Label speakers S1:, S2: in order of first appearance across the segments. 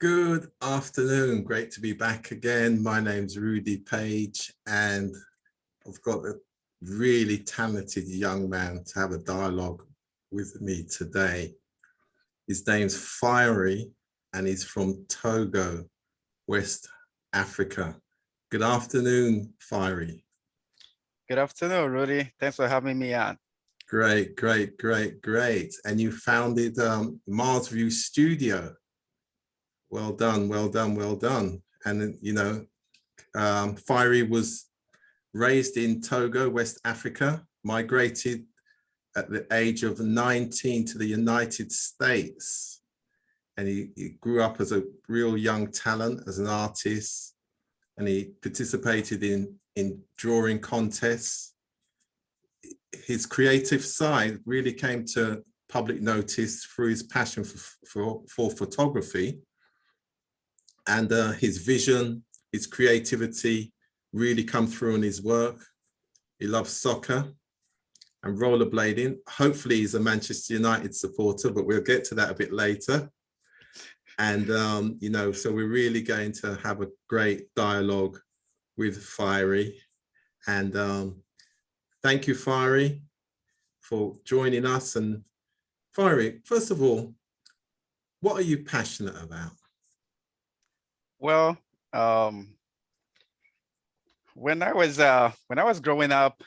S1: Good afternoon. Great to be back again. My name's Rudy Page, and I've got a really talented young man to have a dialogue with me today. His name's Fi Rhee, and he's from Togo, West Africa. Good afternoon, Fi Rhee.
S2: Good afternoon, Rudy. Thanks for having me on.
S1: Great, great, great, great. And you founded MarsView Studio. Well done, well done, well done. And Fi Rhee was raised in Togo, West Africa, migrated at the age of 19 to the United States. And he grew up as a real young talent, as an artist, and he participated in drawing contests. His creative side really came to public notice through his passion for photography. And his vision, his creativity really come through in his work. He loves soccer and rollerblading. Hopefully he's a Manchester United supporter, but we'll get to that a bit later. And, so we're really going to have a great dialogue with Fi Rhee. And thank you, Fi Rhee, for joining us. And Fi Rhee, first of all, what are you passionate about?
S2: Well, when I was growing up,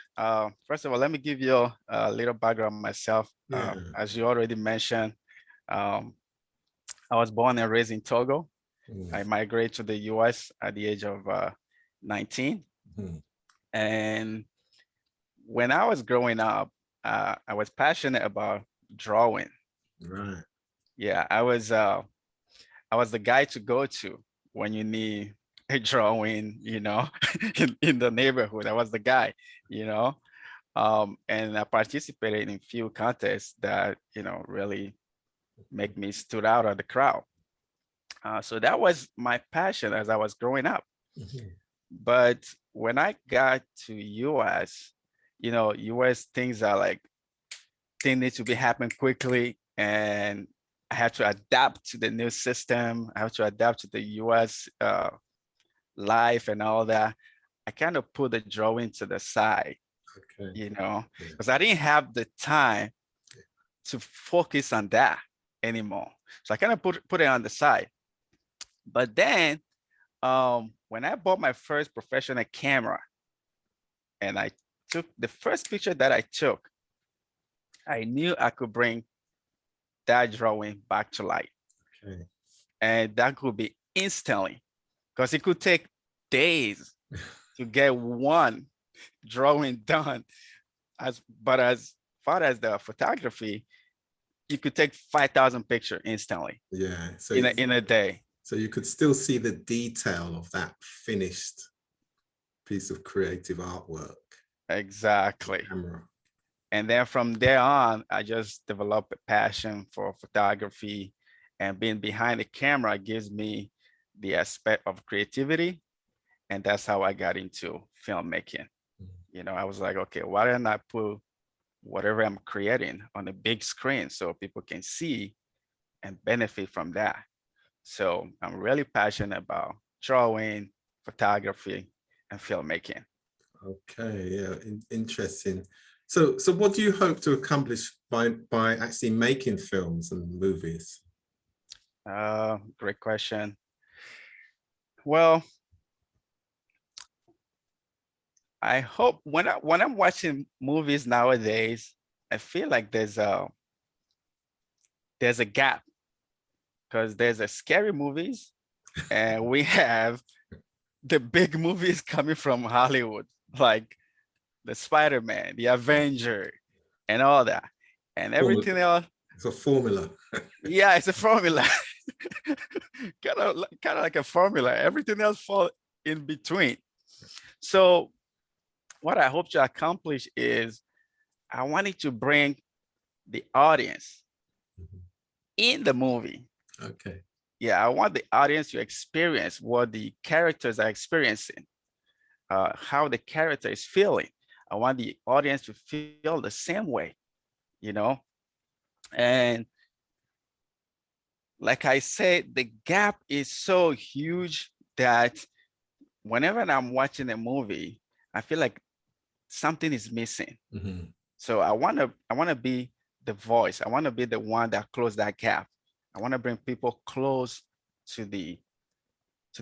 S2: first of all, let me give you a little background myself.
S1: Yeah.
S2: As you already mentioned, I was born and raised in Togo. I migrated to the US at the age of 19. And when I was growing up, I was passionate about drawing.
S1: Right.
S2: Yeah, I was the guy to go to when you need a drawing, in the neighborhood. I was the guy, and I participated in few contests that, really make me stood out of the crowd. So that was my passion as I was growing up. But when I got to US, US things need to be happening quickly, and I had to adapt to the new system. I have to adapt to the US life and all that. I kind of put the drawing to the side, because I didn't have the time to focus on that anymore. So I kind of put it on the side. But then when I bought my first professional camera and I took the first picture that I took, I knew I could bring that drawing back to life. And that could be instantly, because it could take days to get one drawing done. But as far as the photography, you could take 5,000 pictures instantly.
S1: Yeah. So
S2: in a day.
S1: So you could still see the detail of that finished piece of creative artwork.
S2: Exactly.
S1: Camera.
S2: And then from there on, I just developed a passion for photography, and being behind the camera gives me the aspect of creativity. And that's how I got into filmmaking. I was like, okay, why don't I put whatever I'm creating on a big screen so people can see and benefit from that? So I'm really passionate about drawing, photography, and filmmaking.
S1: Okay, yeah, interesting. So what do you hope to accomplish by actually making films and movies?
S2: Great question. Well, I hope when I'm watching movies nowadays, I feel like there's a gap, because there's a scary movies and we have the big movies coming from Hollywood, like the Spider-Man, the Avenger, and all that, and everything else.
S1: It's a formula.
S2: Yeah, it's a formula. kind of like a formula. Everything else fall in between. So what I hope to accomplish is I wanted to bring the audience in the movie.
S1: Okay.
S2: Yeah, I want the audience to experience what the characters are experiencing, how the character is feeling. I want the audience to feel the same way, And like I said, the gap is so huge that whenever I'm watching a movie, I feel like something is missing. So I want to be the voice. I want to be the one that close that gap. I want to bring people close to the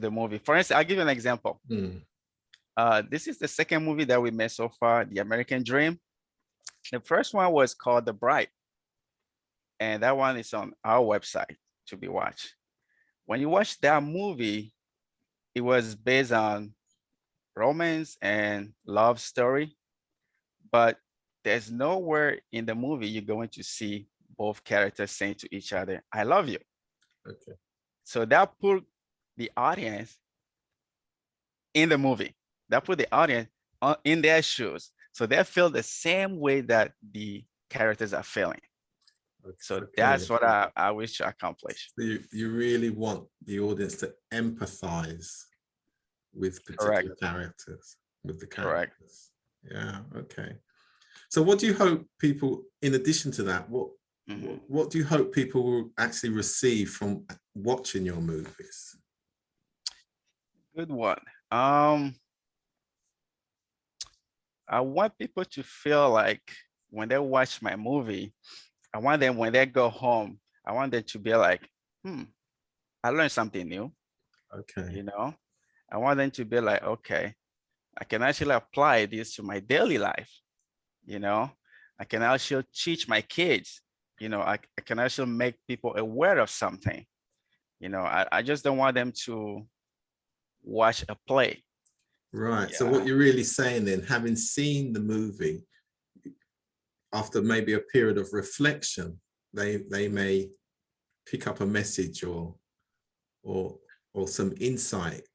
S2: movie. For instance, I'll give you an example. This is the second movie that we made so far, The American Dream. The first one was called The Bride, and that one is on our website to be watched. When you watch that movie, it was based on romance and love story, but there's nowhere in the movie you're going to see both characters saying to each other, "I love you."
S1: Okay.
S2: So that put the audience in the movie. That put the audience in their shoes. So they feel the same way that the characters are feeling. So that's what I wish to accomplish.
S1: So you really want the audience to empathize with particular characters, with the characters. Yeah, okay. So what do you hope people, in addition to that, what do you hope people will actually receive from watching your movies?
S2: Good one. I want people to feel like when they watch my movie, I want them, when they go home, I want them to be like, I learned something new.
S1: Okay.
S2: You know, I want them to be like, okay, I can actually apply this to my daily life. You know, I can actually teach my kids. You know, I can actually make people aware of something. You know, I just don't want them to watch a play.
S1: Right. Yeah. So what you're really saying then, having seen the movie, after maybe a period of reflection, they may pick up a message or some insight.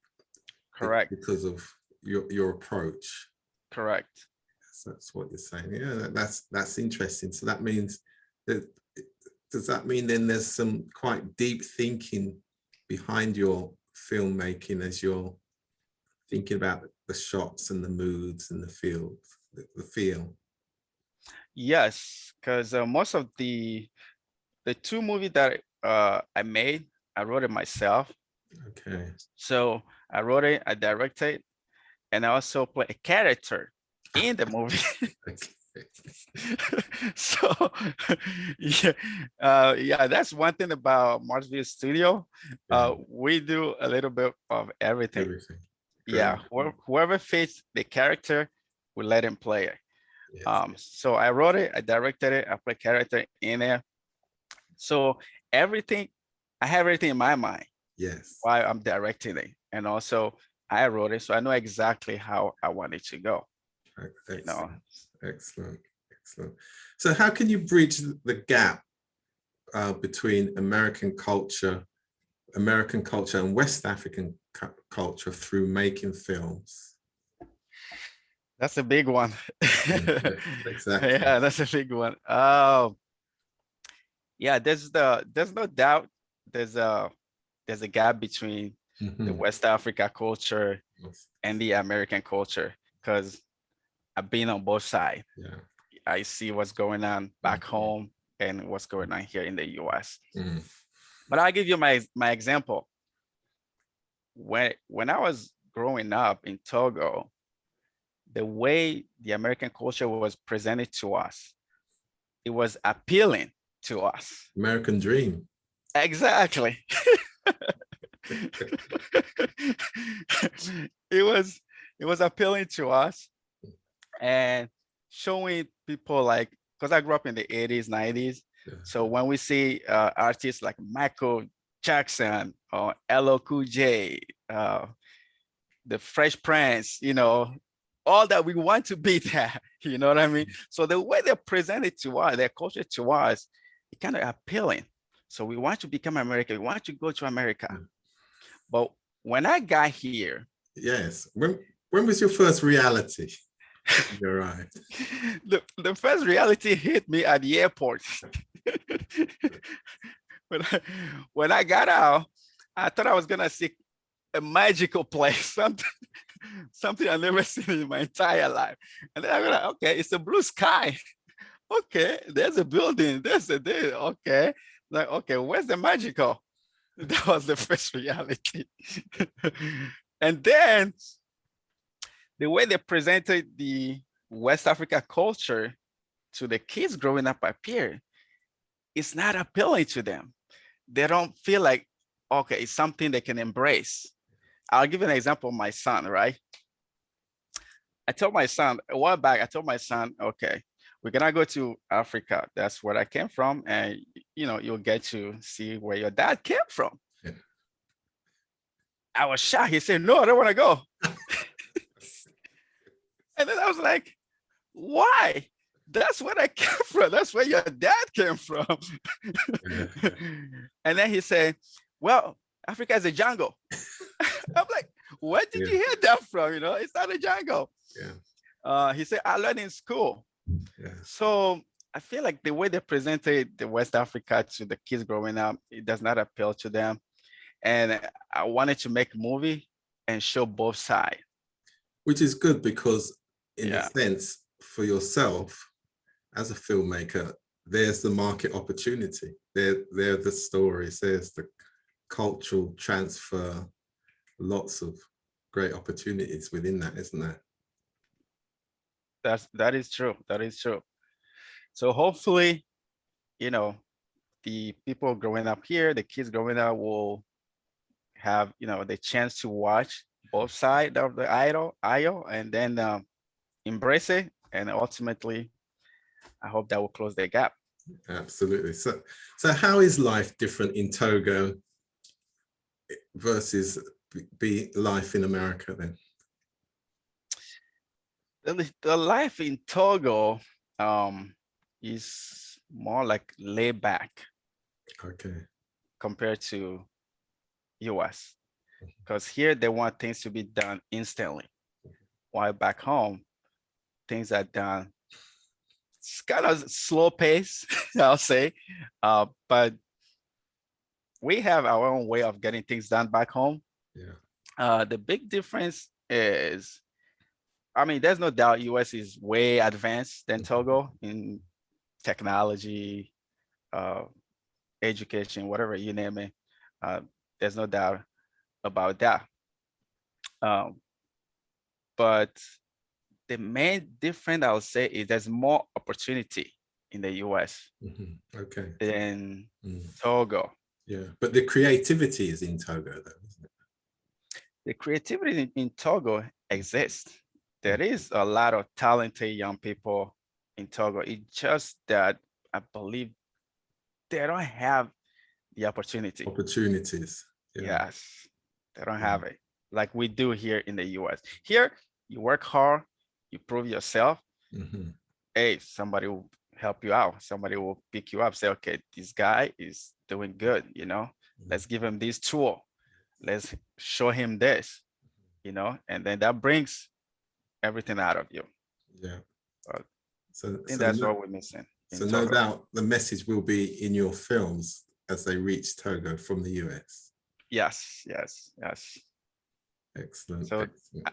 S2: Correct.
S1: Because of your approach.
S2: Correct.
S1: So that's what you're saying. Yeah, that's interesting. So that means that, does that mean then there's some quite deep thinking behind your filmmaking as you're thinking about the shots and the moods and the feel?
S2: Yes, because most of the two movies that I made, I wrote it myself.
S1: Okay.
S2: So I wrote it, I directed, and I also play a character in the movie. So yeah, that's one thing about MarsView Studio. We do a little bit of everything. Yeah, whoever fits the character, we let him play it. So I wrote it, I directed it, I play character in there. So everything, I have everything in my mind.
S1: Yes.
S2: While I'm directing it, and also I wrote it, so I know exactly how I want it to go.
S1: Excellent. You know? Excellent. So how can you bridge the gap between American culture and West African culture through making films?
S2: That's a big one.
S1: Exactly.
S2: Yeah, that's a big one. Yeah, there's no doubt there's a gap between the West Africa culture and the American culture, because I've been on both sides. Yeah. I see what's going on back home and what's going on here in the US. But I'll give you my example. When I was growing up in Togo, the way the American culture was presented to us, it was appealing to us.
S1: American dream.
S2: Exactly. It was appealing to us and showing people, like, because I grew up in the 80s, 90s. Yeah. So when we see artists like Michael Jackson or LL Cool J, the Fresh Prince, you know, all that, we want to be there, you know what I mean? So the way they present it to us, their culture to us, it kind of appealing. So we want to become American. We want to go to America. But when I got here.
S1: Yes. When was your first reality? You're right.
S2: The first reality hit me at the airport. When I got out, I thought I was going to see a magical place, something I've never seen in my entire life. And then I'm like, okay, it's a blue sky. Okay, there's a building, there's a day. Okay, like, okay, where's the magical? That was the first reality. And then the way they presented the West Africa culture to the kids growing up up here, it's not appealing to them. They don't feel like, okay, it's something they can embrace. I'll give you an example of my son, right? I told my son a while back, I told my son, okay, we're gonna go to Africa. That's where I came from. And you'll get to see where your dad came from.
S1: Yeah.
S2: I was shocked. He said, no, I don't want to go. And then I was like, why? That's where I came from. That's where your dad came from.
S1: Yeah.
S2: And then he said, well, Africa is a jungle. I'm like, where did you hear that from? It's not a jungle.
S1: Yeah.
S2: He said, I learned in school.
S1: Yeah.
S2: So I feel like the way they presented the West Africa to the kids growing up, it does not appeal to them. And I wanted to make a movie and show both sides.
S1: Which is good because in
S2: Yeah.
S1: a sense, for yourself as a filmmaker, there's the market opportunity. There are the stories, there's the cultural transfer, lots of great opportunities within that, isn't there?
S2: That is true. That is true. So hopefully, the people growing up here, the kids growing up will have, the chance to watch both sides of the aisle and then embrace it. And ultimately, I hope that will close the gap.
S1: Absolutely. So how is life different in Togo versus be life in America then?
S2: The life in Togo is more like laid back.
S1: Okay.
S2: Compared to US, because here they want things to be done instantly, while back home things are done, it's kind of slow pace. I'll say, but we have our own way of getting things done back home.
S1: Yeah.
S2: The big difference is, I mean, there's no doubt US is way advanced than Togo in technology, education, whatever you name it. There's no doubt about that. But the main difference I would say is there's more opportunity in the US
S1: Okay.
S2: than Togo.
S1: Yeah, but the creativity is in Togo though, isn't it?
S2: The creativity in Togo exists. There is a lot of talented young people in Togo. It's just that I believe they don't have the opportunity.
S1: Opportunities. Yeah.
S2: Yes, they don't have it like we do here in the US. Here, you work hard, you prove yourself. Hey, somebody will help you out. Somebody will pick you up, say, okay, this guy is doing good, let's give him this tool. Let's show him this, and then that brings everything out of you.
S1: Yeah.
S2: I think that's what we're missing.
S1: So no doubt the message will be in your films as they reach Togo from the US.
S2: Yes.
S1: Excellent.
S2: So
S1: excellent.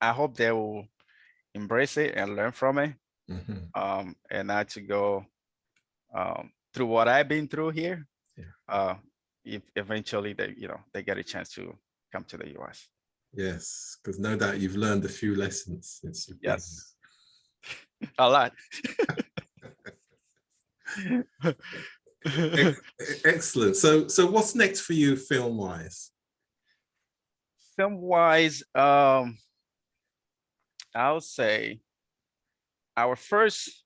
S2: I hope they will embrace it and learn from it, and not to go through what I've been through here. If eventually they get a chance to come to the US.
S1: Yes, because no doubt you've learned a few lessons since you've been
S2: here. A lot.
S1: Excellent. So what's next for you film wise?
S2: Film wise, I'll say our first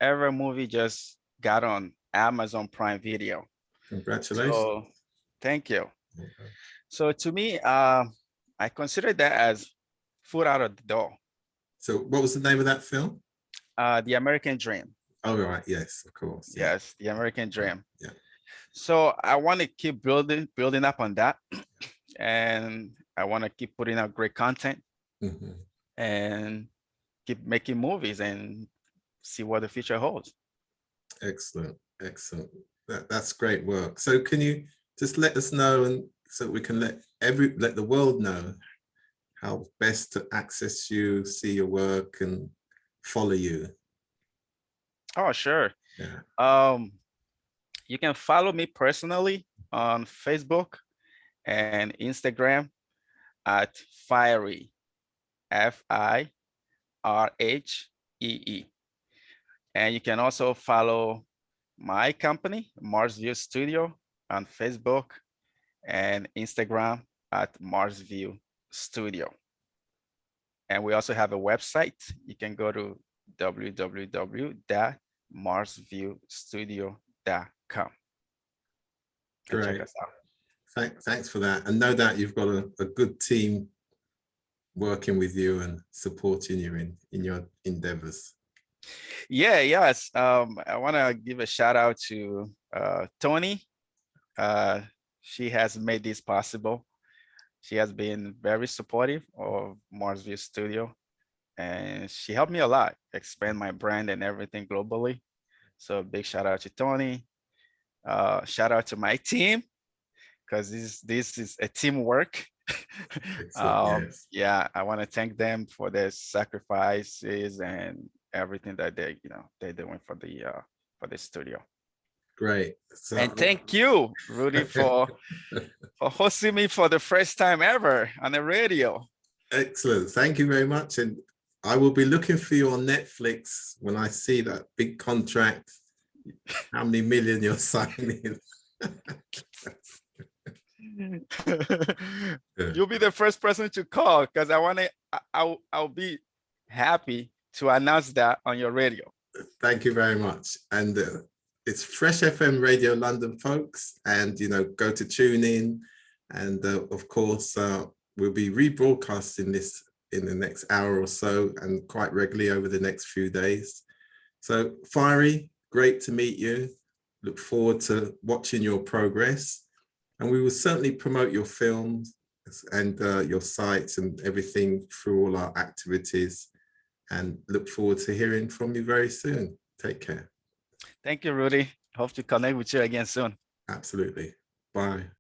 S2: ever movie just got on Amazon Prime Video.
S1: Congratulations.
S2: So, thank you. Okay. So to me, I consider that as foot out of the door.
S1: So what was the name of that film?
S2: The American Dream.
S1: Oh, right. Yes, of course. Yeah.
S2: Yes, The American Dream.
S1: Yeah.
S2: So I want to keep building up on that. And I want to keep putting out great content and keep making movies and see what the future holds.
S1: Excellent. Excellent. That's great work. So can you just let us know, and so we can let the world know how best to access you, see your work and follow you?
S2: Oh, sure.
S1: Yeah.
S2: You can follow me personally on Facebook and Instagram at Fi Rhee, F-I-R-H-E-E. And you can also follow my company, MarsView Studio, on Facebook and Instagram at MarsView Studio. And we also have a website. You can go to www.marsviewstudio.com. and check
S1: Great.
S2: us out.
S1: Thanks for that. And no doubt you've got a good team working with you and supporting you in your endeavors.
S2: Yes. I want to give a shout out to Tony. She has made this possible. She has been very supportive of MarsView Studio, and she helped me a lot expand my brand and everything globally. So big shout out to Tony. Shout out to my team, because this is a teamwork.
S1: Yes.
S2: Yeah, I want to thank them for their sacrifices and everything that they're doing for the studio.
S1: Great. So,
S2: And thank you, Rudy, for hosting me for the first time ever on the radio.
S1: Excellent. Thank you very much. And I will be looking for you on Netflix when I see that big contract, how many million you're signing.
S2: You'll be the first person to call, because I'll be happy to announce that on your radio.
S1: Thank you very much. And it's Fresh FM Radio London, folks. And, go to tune in. And of course, we'll be rebroadcasting this in the next hour or so, and quite regularly over the next few days. So Fi Rhee, great to meet you. Look forward to watching your progress. And we will certainly promote your films and your sites and everything through all our activities, and look forward to hearing from you very soon. Take care.
S2: Thank you, Rudy. Hope to connect with you again soon.
S1: Absolutely. Bye.